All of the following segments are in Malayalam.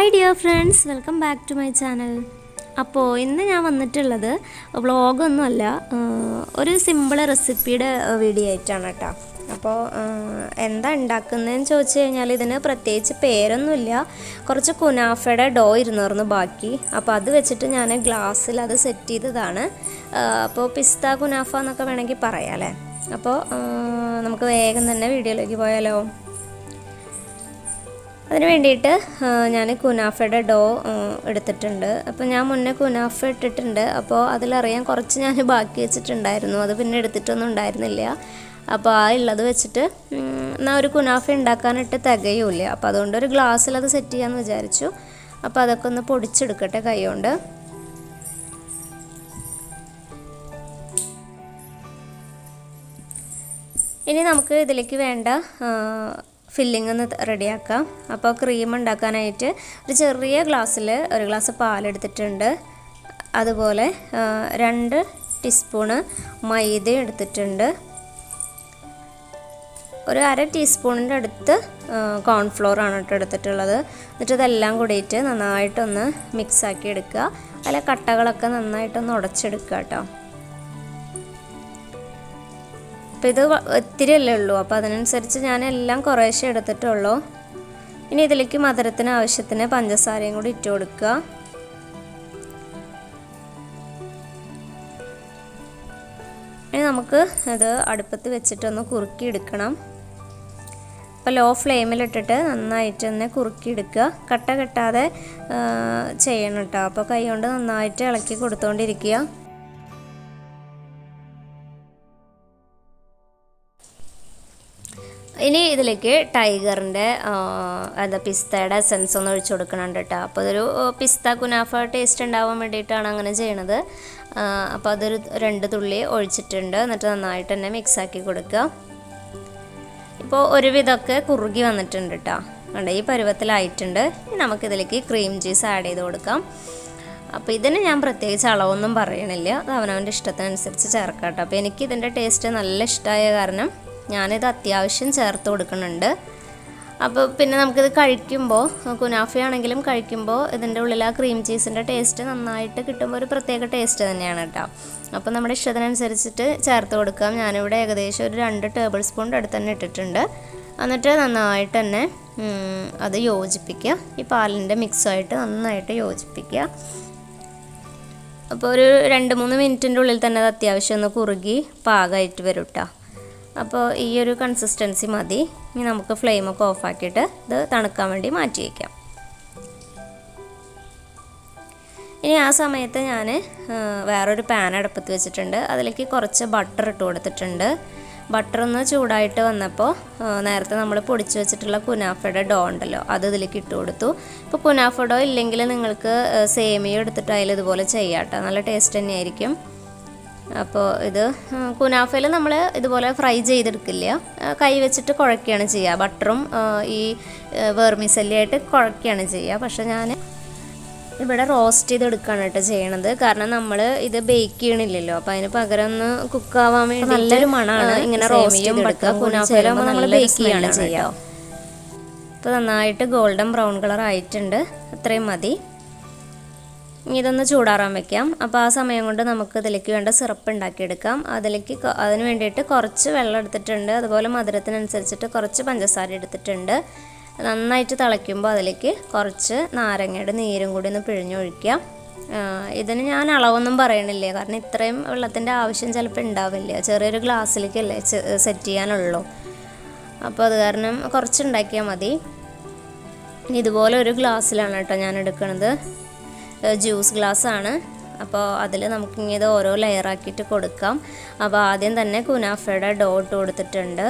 Hi dear friends, welcome back to my channel. അപ്പോൾ ഇന്ന് ഞാൻ വന്നിട്ടുള്ളത് വ്ളോഗൊന്നുമല്ല, ഒരു സിമ്പിൾ റെസിപ്പിയുടെ വീഡിയോ ആയിട്ടാണ് കേട്ടോ. അപ്പോൾ എന്താ ഉണ്ടാക്കുന്നതെന്ന് ചോദിച്ചു കഴിഞ്ഞാൽ ഇതിന് പ്രത്യേകിച്ച് പേരൊന്നുമില്ല. കുറച്ച് കുനാഫയുടെ ഡോ ഇരുന്നായിരുന്നു ബാക്കി, അപ്പോൾ അത് വെച്ചിട്ട് ഞാൻ ഗ്ലാസ്സിൽ അത് സെറ്റ് ചെയ്തതാണ്. അപ്പോൾ പിസ്ത കുനാഫ എന്നൊക്കെ വേണമെങ്കിൽ പറയാം അല്ലേ. അപ്പോൾ നമുക്ക് വേഗം തന്നെ വീഡിയോയിലേക്ക് പോയാലോ. അതിന് വേണ്ടിയിട്ട് ഞാൻ കുനാഫയുടെ ഡോ എടുത്തിട്ടുണ്ട്. അപ്പോൾ ഞാൻ മുന്നേ കുനാഫ ഇട്ടിട്ടുണ്ട്, അപ്പോൾ അതിലറിയാൻ കുറച്ച് ഞാൻ ബാക്കി വെച്ചിട്ടുണ്ടായിരുന്നു, അത് പിന്നെ എടുത്തിട്ടൊന്നും ഉണ്ടായിരുന്നില്ല. അപ്പോൾ ആ ഉള്ളത് വെച്ചിട്ട് എന്നാൽ ഒരു കുനാഫ ഉണ്ടാക്കാനിട്ട് തികയൂല, അപ്പോൾ അതുകൊണ്ട് ഒരു ഗ്ലാസ്സിൽ അത് സെറ്റ് ചെയ്യാമെന്ന് വിചാരിച്ചു. അപ്പോൾ അതൊക്കെ ഒന്ന് പൊടിച്ചെടുക്കട്ടെ കൈ കൊണ്ട്. ഇനി നമുക്ക് ഇതിലേക്ക് വേണ്ട ഫില്ലിംഗ് ഒന്ന് റെഡിയാക്കാം. അപ്പോൾ ക്രീം ഉണ്ടാക്കാനായിട്ട് ഒരു ചെറിയ ഗ്ലാസ്സിൽ ഒരു ഗ്ലാസ് പാലെടുത്തിട്ടുണ്ട്. അതുപോലെ 2 ടീസ്പൂണ് മൈദ എടുത്തിട്ടുണ്ട്. ഒരു 1/2 ടീസ്പൂണിൻ്റെ അടുത്ത് കോൺഫ്ലോർ ആണ് കേട്ടോ എടുത്തിട്ടുള്ളത്. എന്നിട്ട് ഇതെല്ലാം കൂടിയിട്ട് നന്നായിട്ടൊന്ന് മിക്സാക്കി എടുക്കുക. അതിലെ കട്ടകളൊക്കെ നന്നായിട്ടൊന്ന് ഉടച്ചെടുക്കുക കേട്ടോ. അപ്പോൾ ഇത് ഒത്തിരി അല്ലേ ഉള്ളൂ, അപ്പോൾ അതിനനുസരിച്ച് ഞാൻ എല്ലാം കുറേശ്ശെ എടുത്തിട്ടുള്ളൂ. ഇനി ഇതിലേക്ക് മധുരത്തിന് ആവശ്യത്തിന് പഞ്ചസാരയും കൂടി ഇട്ട് കൊടുക്കുക. ഇനി നമുക്ക് ഇത് അടുപ്പത്ത് വെച്ചിട്ടൊന്ന് കുറുക്കി എടുക്കണം. അപ്പോൾ ലോ ഫ്ലെയിമിലിട്ടിട്ട് നന്നായിട്ട് തന്നെ കുറുക്കി എടുക്കുക. കട്ട കെട്ടാതെ ചെയ്യണം കേട്ടോ. അപ്പോൾ കൈ കൊണ്ട് നന്നായിട്ട് ഇളക്കി കൊടുത്തുകൊണ്ടിരിക്കുക. ഇനി ഇതിലേക്ക് ടൈഗറിൻ്റെ പിസ്തയുടെ എസൻസ് ഒന്ന് ഒഴിച്ചു കൊടുക്കണുണ്ട് കേട്ടോ. അപ്പോൾ അതൊരു പിസ്ത കുനാഫ ടേസ്റ്റ് ഉണ്ടാവാൻ വേണ്ടിയിട്ടാണ് അങ്ങനെ ചെയ്യണത്. അപ്പോൾ അതൊരു 2 തുള്ളി ഒഴിച്ചിട്ടുണ്ട്. എന്നിട്ട് നന്നായിട്ട് തന്നെ മിക്സാക്കി കൊടുക്കുക. ഇപ്പോൾ ഒരുവിധമൊക്കെ കുറുകി വന്നിട്ടുണ്ട് കേട്ടോ. കണ്ടോ, ഈ പരുവത്തിലായിട്ടുണ്ട്. ഇനി നമുക്കിതിലേക്ക് ക്രീം ചീസ് ആഡ് ചെയ്ത് കൊടുക്കാം. അപ്പോൾ ഇതിന് ഞാൻ പ്രത്യേകിച്ച് അളവൊന്നും പറയണില്ല, അത് അവനവൻ്റെ ഇഷ്ടത്തിനനുസരിച്ച് ചേർക്കാം കേട്ടോ. അപ്പോൾ എനിക്കിതിൻ്റെ ടേസ്റ്റ് നല്ല ഇഷ്ടമായ കാരണം ഞാനിത് അത്യാവശ്യം ചേർത്ത് കൊടുക്കുന്നുണ്ട്. അപ്പോൾ പിന്നെ നമുക്കിത് കഴിക്കുമ്പോൾ, കുനാഫയാണെങ്കിലും കഴിക്കുമ്പോൾ ഇതിൻ്റെ ഉള്ളിൽ ആ ക്രീം ചീസിൻ്റെ ടേസ്റ്റ് നന്നായിട്ട് കിട്ടുമ്പോൾ ഒരു പ്രത്യേക ടേസ്റ്റ് തന്നെയാണ് കേട്ടോ. അപ്പോൾ നമ്മുടെ ഇഷ്ടത്തിനനുസരിച്ചിട്ട് ചേർത്ത് കൊടുക്കാം. ഞാനിവിടെ ഏകദേശം ഒരു 2 ടേബിൾ സ്പൂണിൻ്റെ അടുത്ത് തന്നെ ഇട്ടിട്ടുണ്ട്. എന്നിട്ട് നന്നായിട്ട് തന്നെ അത് യോജിപ്പിക്കുക. ഈ പാലിൻ്റെ മിക്സുമായിട്ട് നന്നായിട്ട് യോജിപ്പിക്കുക. അപ്പോൾ ഒരു 2-3 മിനിറ്റിൻ്റെ ഉള്ളിൽ തന്നെ അത് അത്യാവശ്യം ഒന്ന് കുറുകി പാകമായിട്ട് വരും കേട്ടോ. അപ്പോൾ ഈ ഒരു കൺസിസ്റ്റൻസി മതി. ഇനി നമുക്ക് ഫ്ലെയിമൊക്കെ ഓഫാക്കിയിട്ട് ഇത് തണുക്കാൻ വേണ്ടി മാറ്റി വയ്ക്കാം. ഇനി ആ സമയത്ത് ഞാൻ വേറൊരു പാൻ അടുപ്പത്ത് വെച്ചിട്ടുണ്ട്. അതിലേക്ക് കുറച്ച് ബട്ടർ ഇട്ട് കൊടുത്തിട്ടുണ്ട്. ബട്ടർ ഒന്ന് ചൂടായിട്ട് വന്നപ്പോൾ നേരത്തെ നമ്മൾ പൊടിച്ച് വെച്ചിട്ടുള്ള കുനാഫയുടെ ഡോ ഉണ്ടല്ലോ, അത് ഇതിലേക്ക് ഇട്ട് കൊടുത്തു. ഇപ്പോൾ കുനാഫ ഡോ ഇല്ലെങ്കിൽ നിങ്ങൾക്ക് സേമിയ എടുത്തിട്ട് അതിൽ ഇതുപോലെ ചെയ്യാം കേട്ടോ, നല്ല ടേസ്റ്റ് തന്നെയായിരിക്കും. അപ്പോൾ ഇത് കുനാഫയിൽ നമ്മൾ ഇതുപോലെ ഫ്രൈ ചെയ്തെടുക്കില്ല, കൈ വെച്ചിട്ട് കുഴക്കുകയാണ് ചെയ്യുക. ബട്ടറും ഈ വെർമിസെല്ലിയായിട്ട് കുഴക്കുകയാണ് ചെയ്യുക. പക്ഷെ ഞാൻ ഇവിടെ റോസ്റ്റ് ചെയ്തെടുക്കുകയാണ് കേട്ടോ ചെയ്യണത്. കാരണം നമ്മൾ ഇത് ബേക്ക് ചെയ്യണില്ലല്ലോ, അപ്പോൾ അതിന് പകരം ഒന്ന് കുക്കാവാൻ വേണ്ടി നല്ലൊരു മണമാണ് ഇങ്ങനെ റോസ്റ്റ് ചെയ്തെടുക്കുക. കുനാഫയിലാകുമ്പോൾ നമ്മൾ ബേക്ക് ചെയ്യുകയാണ് ചെയ്യുക. അപ്പോൾ നന്നായിട്ട് ഗോൾഡൻ ബ്രൗൺ കളർ ആയിട്ടുണ്ട്, അത്രയും മതി. ഇതൊന്ന് ചൂടാറാൻ വെക്കാം. അപ്പോൾ ആ സമയം കൊണ്ട് നമുക്ക് ഇതിലേക്ക് വേണ്ട സിറപ്പ് ഉണ്ടാക്കിയെടുക്കാം. അതിന് വേണ്ടിയിട്ട് കുറച്ച് വെള്ളം എടുത്തിട്ടുണ്ട്. അതുപോലെ മധുരത്തിനനുസരിച്ചിട്ട് കുറച്ച് പഞ്ചസാര എടുത്തിട്ടുണ്ട്. നന്നായിട്ട് തിളയ്ക്കുമ്പോൾ അതിലേക്ക് കുറച്ച് നാരങ്ങയുടെ നീരും കൂടി ഒന്ന് പിഴിഞ്ഞൊഴിക്കുക. ഇതിന് ഞാൻ അളവൊന്നും പറയണില്ല, കാരണം ഇത്രയും വെള്ളത്തിൻ്റെ ആവശ്യം ചിലപ്പോൾ ഉണ്ടാവില്ല. ചെറിയൊരു ഗ്ലാസ്സിലേക്കല്ലേ സെറ്റ് ചെയ്യാനുള്ളൂ. അപ്പോൾ അത് കാരണം കുറച്ചുണ്ടാക്കിയാൽ മതി. ഇതുപോലെ ഒരു ഗ്ലാസ്സിലാണ് കേട്ടോ ഞാൻ എടുക്കുന്നത്, ജ്യൂസ് ഗ്ലാസ്സാണ്. അപ്പോൾ അതിൽ നമുക്കിങ്ങനെ ഇത് ഓരോ ലെയറാക്കിയിട്ട് കൊടുക്കാം. അപ്പോൾ ആദ്യം തന്നെ കുനാഫയുടെ ഡോ ഇട്ട് കൊടുത്തിട്ടുണ്ട്.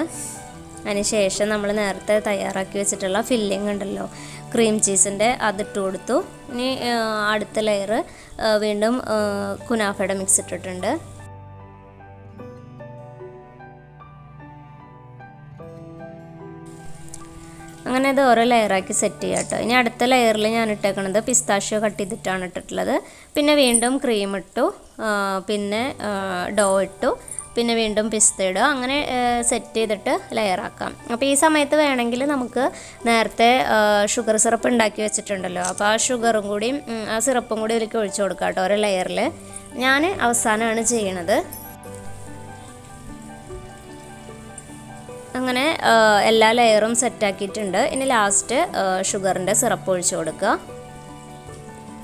അതിന് ശേഷം നമ്മൾ നേരത്തെ തയ്യാറാക്കി വെച്ചിട്ടുള്ള ഫില്ലിംഗ് ഉണ്ടല്ലോ, ക്രീം ചീസിൻ്റെ, അതിട്ട് കൊടുത്തു. ഇനി അടുത്ത ലെയർ വീണ്ടും കുനാഫയുടെ മിക്സ് ഇട്ടിട്ടുണ്ട്. അങ്ങനെ ഇത് ഓരോ ലെയറാക്കി സെറ്റ് ചെയ്യാം കേട്ടോ. ഇനി അടുത്ത ലെയറിൽ ഞാൻ ഇട്ടേക്കണത് പിസ്താഷ്യോ കട്ട് ചെയ്തിട്ടാണ് ഇട്ടിട്ടുള്ളത്. പിന്നെ വീണ്ടും ക്രീം ഇട്ടു, പിന്നെ ഡോ ഇട്ടു, പിന്നെ വീണ്ടും പിസ്ത ഇടുക. അങ്ങനെ സെറ്റ് ചെയ്തിട്ട് ലെയറാക്കാം. അപ്പോൾ ഈ സമയത്ത് വേണമെങ്കിൽ നമുക്ക് നേരത്തെ ഷുഗർ സിറപ്പ് ഉണ്ടാക്കി വെച്ചിട്ടുണ്ടല്ലോ, അപ്പോൾ ആ ഷുഗറും കൂടി ആ സിറപ്പും കൂടി ഇതിലേക്ക് ഒഴിച്ചു കൊടുക്കാം കേട്ടോ, ഒരു ലെയറിൽ. ഞാൻ അവസാനമാണ് ചെയ്യണത്. അങ്ങനെ എല്ലാ ലെയറും സെറ്റാക്കിയിട്ടുണ്ട്. ഇനി ലാസ്റ്റ് ഷുഗറിൻ്റെ സിറപ്പ് ഒഴിച്ചു കൊടുക്കുക.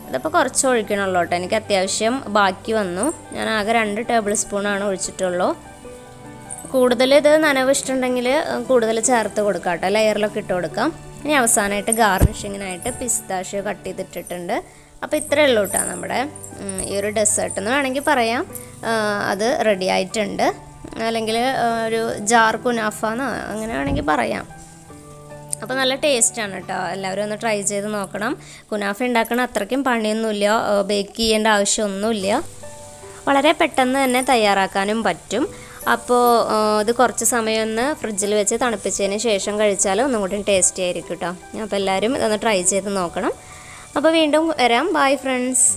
ഇതിപ്പോൾ കുറച്ച് ഒഴിക്കണമല്ലോ കേട്ടോ, എനിക്ക് അത്യാവശ്യം ബാക്കി വന്നു. ഞാൻ ആകെ 2 ടേബിൾ സ്പൂണാണ് ഒഴിച്ചിട്ടുള്ളൂ. കൂടുതൽ ഇത് നനവ് ഇഷ്ടമുണ്ടെങ്കിൽ കൂടുതൽ ചേർത്ത് കൊടുക്കാം കേട്ടോ, ലെയറിലൊക്കെ ഇട്ട് കൊടുക്കാം. ഇനി അവസാനമായിട്ട് ഗാർണിഷിങ്ങിനായിട്ട് പിസ്താഷ്യോ കട്ട് ചെയ്തിട്ടിട്ടുണ്ട്. അപ്പോൾ ഇത്രയേ ഉള്ളൂ കേട്ടോ നമ്മുടെ ഈ ഒരു ഡെസേർട്ട് എന്ന് വേണമെങ്കിൽ പറയാം. അത് റെഡി ആയിട്ടുണ്ട്. അല്ലെങ്കിൽ ഒരു ജാർ കുനാഫ എന്നോ അങ്ങനെ വേണമെങ്കിൽ പറയാം. അപ്പോൾ നല്ല ടേസ്റ്റാണ് കേട്ടോ, എല്ലാവരും ഒന്ന് ട്രൈ ചെയ്ത് നോക്കണം. കുനാഫ ഉണ്ടാക്കണ അത്രയ്ക്കും പണിയൊന്നുമില്ല, ബേക്ക് ചെയ്യേണ്ട ആവശ്യമൊന്നുമില്ല, വളരെ പെട്ടെന്ന് തന്നെ തയ്യാറാക്കാനും പറ്റും. അപ്പോൾ ഇത് കുറച്ച് സമയം ഒന്ന് ഫ്രിഡ്ജിൽ വെച്ച് തണുപ്പിച്ചതിന് ശേഷം കഴിച്ചാൽ ഒന്നും കൂടി ടേസ്റ്റി ആയിരിക്കും കേട്ടോ. അപ്പോൾ എല്ലാവരും ഇതൊന്ന് ട്രൈ ചെയ്ത് നോക്കണം. അപ്പോൾ വീണ്ടും വരാം. Bye friends.